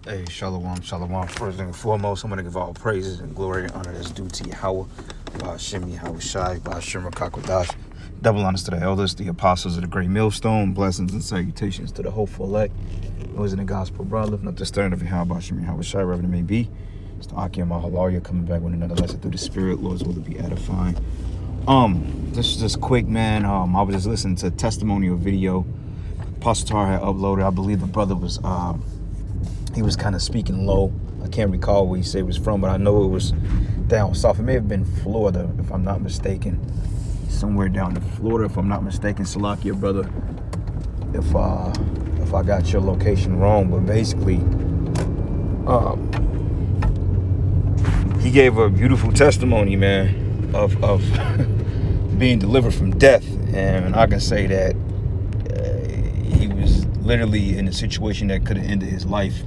Hey, shalom, shalom. First and foremost, I'm going to give all praises and glory and honor that's due to Yahweh, Ba'ashim Yahushai, Ba'ashim Rakakwadash. Double honors to the elders, the apostles of the great millstone, blessings and salutations to the hopeful elect, those in the gospel, brother, not the stern of Yahweh, Ba'ashim Yahushai, wherever it may be. It's the Akim Mahalaria coming back with another lesson through the Spirit. Lord's will to be edifying. This is just quick, man. I was just listening to a testimonial video Apostle Tar had uploaded. I believe the brother was he was kind of speaking low. I can't recall where he said he was from, but I know it was down south. It may have been Florida, if I'm not mistaken. Somewhere down in Florida, if I'm not mistaken. Salakia, brother, if I got your location wrong. But basically, he gave a beautiful testimony, man, of being delivered from death. And I can say that he was literally in a situation that could have ended his life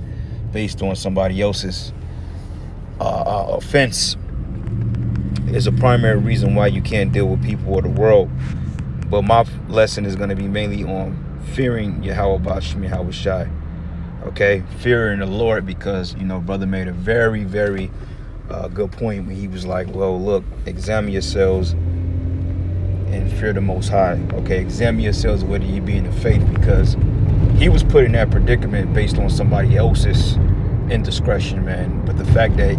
based on somebody else's offense is a primary reason why you can't deal with people or the world. But my lesson is going to be mainly on fearing Yahweh Ba'ashim Yahushai. Okay, fearing the Lord, because brother made a very, very good point when he was like, well, look, examine yourselves and fear the Most High. Okay, examine yourselves whether you be in the faith, because he was put in that predicament based on somebody else's indiscretion, man. But the fact that,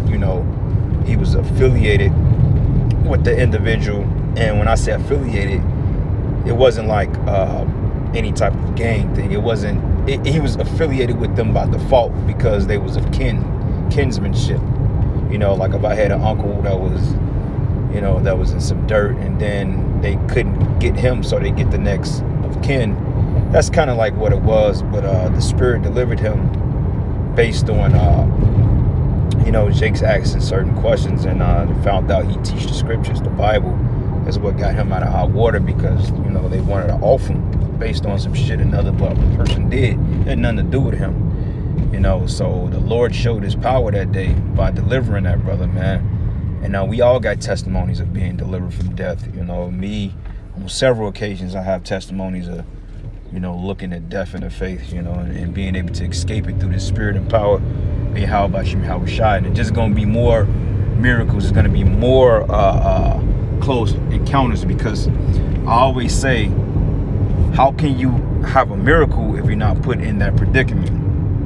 he was affiliated with the individual, and when I say affiliated, it wasn't like any type of gang thing. It wasn't, he was affiliated with them by default because they was of kinsmanship. Like if I had an uncle that was, that was in some dirt, and then they couldn't get him, so they get the next of kin. That's kind of like what it was, but the Spirit delivered him based on, Jake's asking certain questions, and found out he teach the scriptures, the Bible, is what got him out of hot water, because, they wanted to off him based on some shit another person did. It had nothing to do with him, so the Lord showed his power that day by delivering that brother, man. And now we all got testimonies of being delivered from death. Me, on several occasions, I have testimonies of, looking at death in the faith, and being able to escape it through the Spirit and power, being how Ba'ashim Yahushai. And it's just going to be more miracles. It's going to be more close encounters, because I always say, how can you have a miracle if you're not put in that predicament?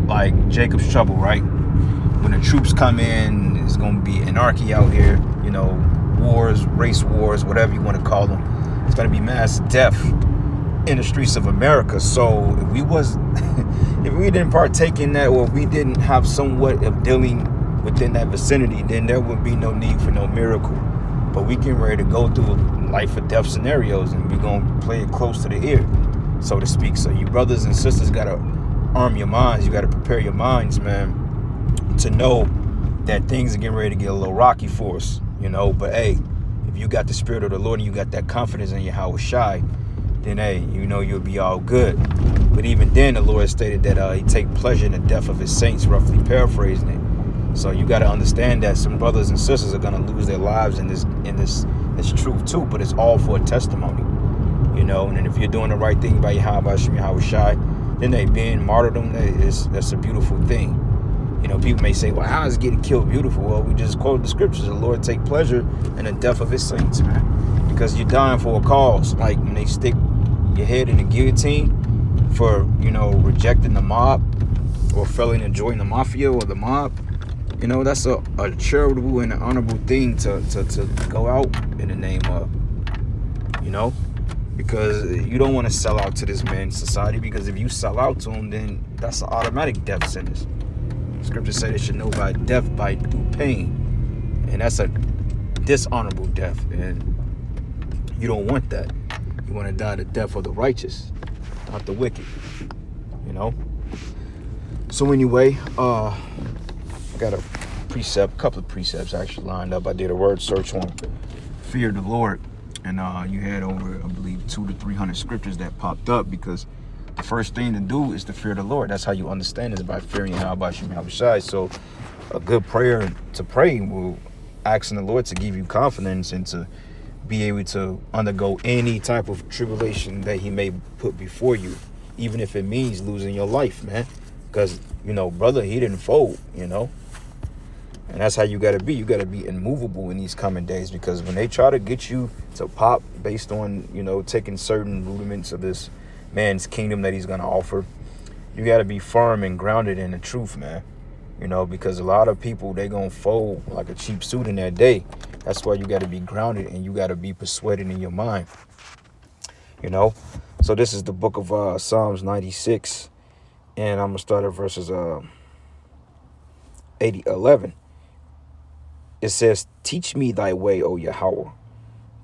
Like Jacob's trouble, right? When the troops come in, it's going to be anarchy out here, wars, race wars, whatever you want to call them. It's going to be mass death in the streets of America. So if we didn't partake in that, or if we didn't have somewhat of dealing within that vicinity, then there would be no need for no miracle. But we getting ready to go through life or death scenarios, and we're going to play it close to the ear, so to speak. So you brothers and sisters got to arm your minds. You got to prepare your minds, man, to know that things are getting ready to get a little rocky for us, But hey, if you got the Spirit of the Lord and you got that confidence in Yahushai, then hey, you'll be all good. But even then, the Lord stated that he take pleasure in the death of his saints, roughly paraphrasing it. So you got to understand that some brothers and sisters are going to lose their lives in this truth too. But it's all for a testimony, And then if you're doing the right thing by Yahushai, then they being martyrdom, that's a beautiful thing. People may say, well, how is getting killed beautiful? Well, we just quoted the scriptures. The Lord take pleasure in the death of his saints, man. Because you're dying for a cause. Like when they stick your head in the guillotine for, rejecting the mob, or failing to join the mafia or the mob. That's a charitable and an honorable thing to go out in the name of, because you don't want to sell out to this man's society, because if you sell out to him, then that's an automatic death sentence. Scripture said they should know by death by through pain, and that's a dishonorable death, and you don't want that. You want to die the death of the righteous, not the wicked, So anyway, I got a couple of precepts actually lined up. I did a word search on fear the Lord, and you had over, I believe, 200 to 300 scriptures that popped up, because the first thing to do is to fear the Lord. That's how you understand it, is by fearing Yahushai. So a good prayer to pray will asking the Lord to give you confidence and to be able to undergo any type of tribulation that he may put before you, even if it means losing your life, man. Because, you know, brother, he didn't fold, you know. And that's how you got to be. You got to be immovable in these coming days, because when they try to get you to pop based on, you know, taking certain rudiments of this man's kingdom that he's going to offer, you got to be firm and grounded in the truth, man. You know, because a lot of people, they going to fold like a cheap suit in that day. That's why you got to be grounded and you got to be persuaded in your mind, you know. So this is the book of Psalms 96, and I'm going to start at verses 11. It says, teach me thy way, O Yahweh.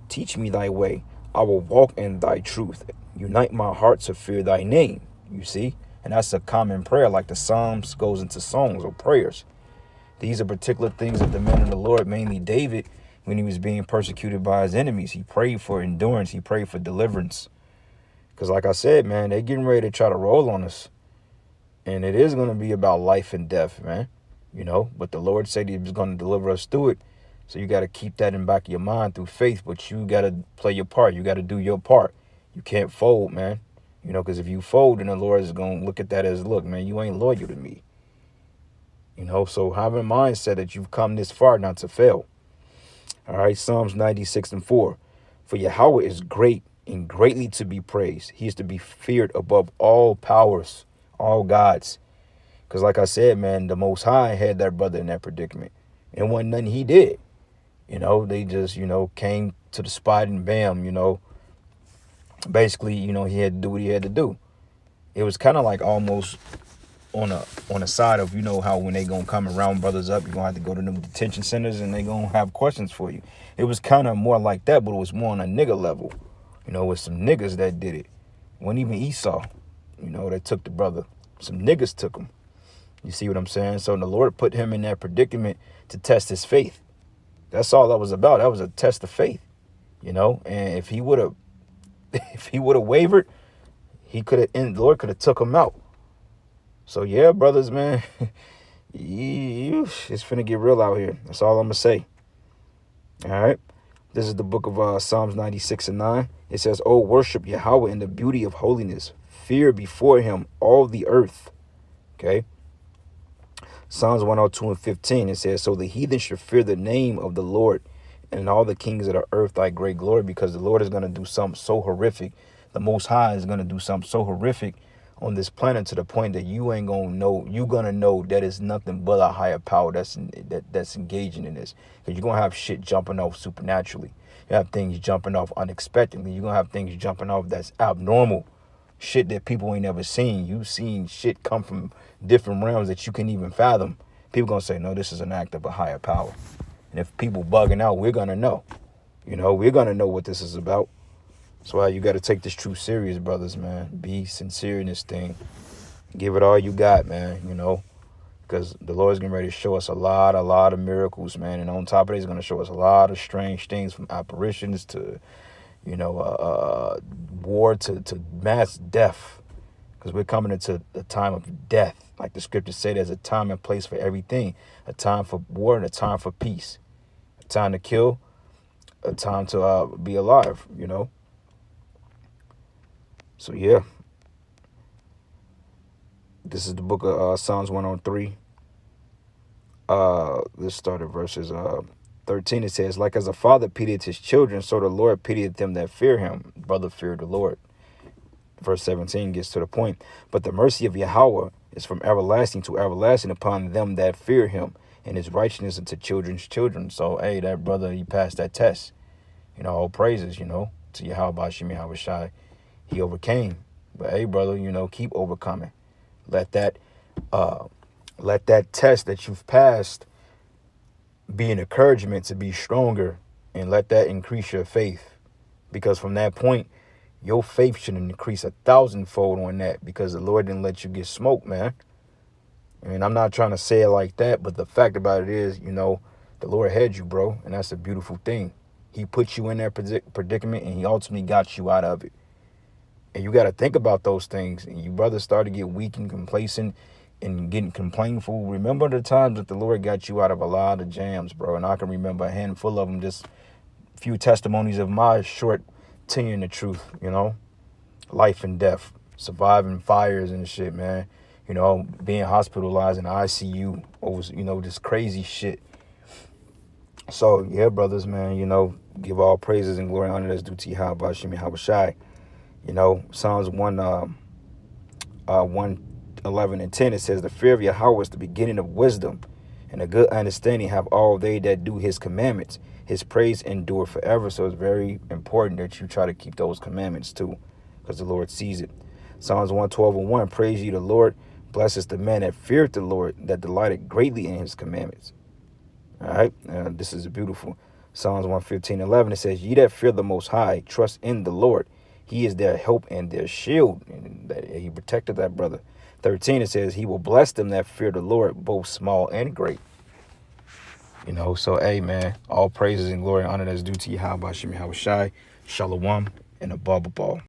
Teach me thy way. I will walk in thy truth. Unite my heart to fear thy name. You see? And that's a common prayer, like the Psalms goes into songs or prayers. These are particular things that the men of the Lord, mainly David, when he was being persecuted by his enemies, he prayed for endurance. He prayed for deliverance. Because like I said, man, they're getting ready to try to roll on us. And it is going to be about life and death, man. You know, but the Lord said he was going to deliver us through it. So you got to keep that in the back of your mind through faith. But you got to play your part. You got to do your part. You can't fold, man. You know, because if you fold, then the Lord is going to look at that as, look, man, you ain't loyal to me. You know, so have in mindset that you've come this far not to fail. All right, Psalms 96:4. For Yahweh is great and greatly to be praised. He is to be feared above all powers, all gods. Because like I said, man, the Most High had that brother in that predicament. And wasn't nothing he did. You know, they just, you know, came to the spot and bam, you know, basically, you know, he had to do what he had to do. It was kind of like almost on a side of, you know, how when they going to come and round brothers up, you're going to have to go to them detention centers and they going to have questions for you. It was kind of more like that, but it was more on a nigga level. You know, with some niggas that did it. Wasn't even Esau, you know, that took the brother. Some niggas took him. You see what I'm saying? So the Lord put him in that predicament to test his faith. That's all that was about. That was a test of faith, you know. And if he would have, wavered, he could have. The Lord could have took him out. So yeah, brothers, man, it's finna get real out here. That's all I'm gonna say. All right. This is the book of Psalms 96:9. It says, "Oh, worship Yahweh in the beauty of holiness. Fear before him all the earth." Okay. Psalms 102:15, it says, "So the heathen should fear the name of the Lord, and all the kings of the earth thy great glory," because the Lord is going to do something so horrific. The Most High is going to do something so horrific on this planet to the point that you ain't going to know. You're going to know that it's nothing but a higher power that's engaging in this. Because you're going to have shit jumping off supernaturally. You have things jumping off unexpectedly. You're going to have things jumping off that's abnormal. Shit that people ain't never seen. You've seen shit come from different realms that you can even fathom. People gonna say, no, this is an act of a higher power. And if people bugging out, we're gonna know. You know, we're gonna know what this is about. That's why you gotta take this truth serious, brothers, man. Be sincere in this thing. Give it all you got, man, you know. Because the Lord's getting ready to show us a lot of miracles, man. And on top of it, he's gonna show us a lot of strange things, from apparitions to, you know, war to mass death, because we're coming into a time of death. Like the scriptures say, there's a time and place for everything. A time for war and a time for peace. A time to kill, a time to be alive, you know. So yeah, this is the book of Psalms 103. Let's start at verses 13. It says, "Like as a father pitieth his children, so the Lord pitieth them that fear him." Brother, fear the Lord. Verse 17 gets to the point. "But the mercy of Yahweh is from everlasting to everlasting upon them that fear him, and his righteousness unto children's children." So, hey, that brother, he passed that test. You know, all praises, you know, to Yahweh Bashim Yahweh Shai. He overcame. But hey, brother, you know, keep overcoming. Let that test that you've passed be an encouragement to be stronger, and let that increase your faith. Because from that point, your faith should increase 1,000-fold on that, because the Lord didn't let you get smoked, man. And I'm not trying to say it like that, but the fact about it is, you know, the Lord had you, bro, and that's a beautiful thing. He put you in that predicament, and he ultimately got you out of it. And you got to think about those things. And you brothers start to get weak and complacent and getting complainful. Remember the times that the Lord got you out of a lot of jams, bro. And I can remember a handful of them, just a few testimonies of my short tenure in the truth, you know, life and death, surviving fires and shit, man. you know, being hospitalized in the ICU over, you know, this crazy shit. So, yeah, brothers, man, you know, give all praises and glory and honor that's due to Yahweh Shem Yahushai. You know, Psalms 111 and 10, it says, the fear of Yahweh is the beginning of wisdom, and a good understanding have all they that do his commandments. His praise endure forever. So it's very important that you try to keep those commandments too, because the Lord sees it. Psalms 112 and 1, praise ye the Lord. Blessed is the man that feareth the Lord, that delighted greatly in his commandments. All right, this is beautiful. Psalms 115 and 11, it says, ye that fear the Most High, trust in the Lord. He is their help and their shield. And that he protected that brother. 13, it says, he will bless them that fear the Lord, both small and great. You know, so, hey, man, all praises and glory and honor that's due to Yahweh Shem Yahushai, Shalom, and above all.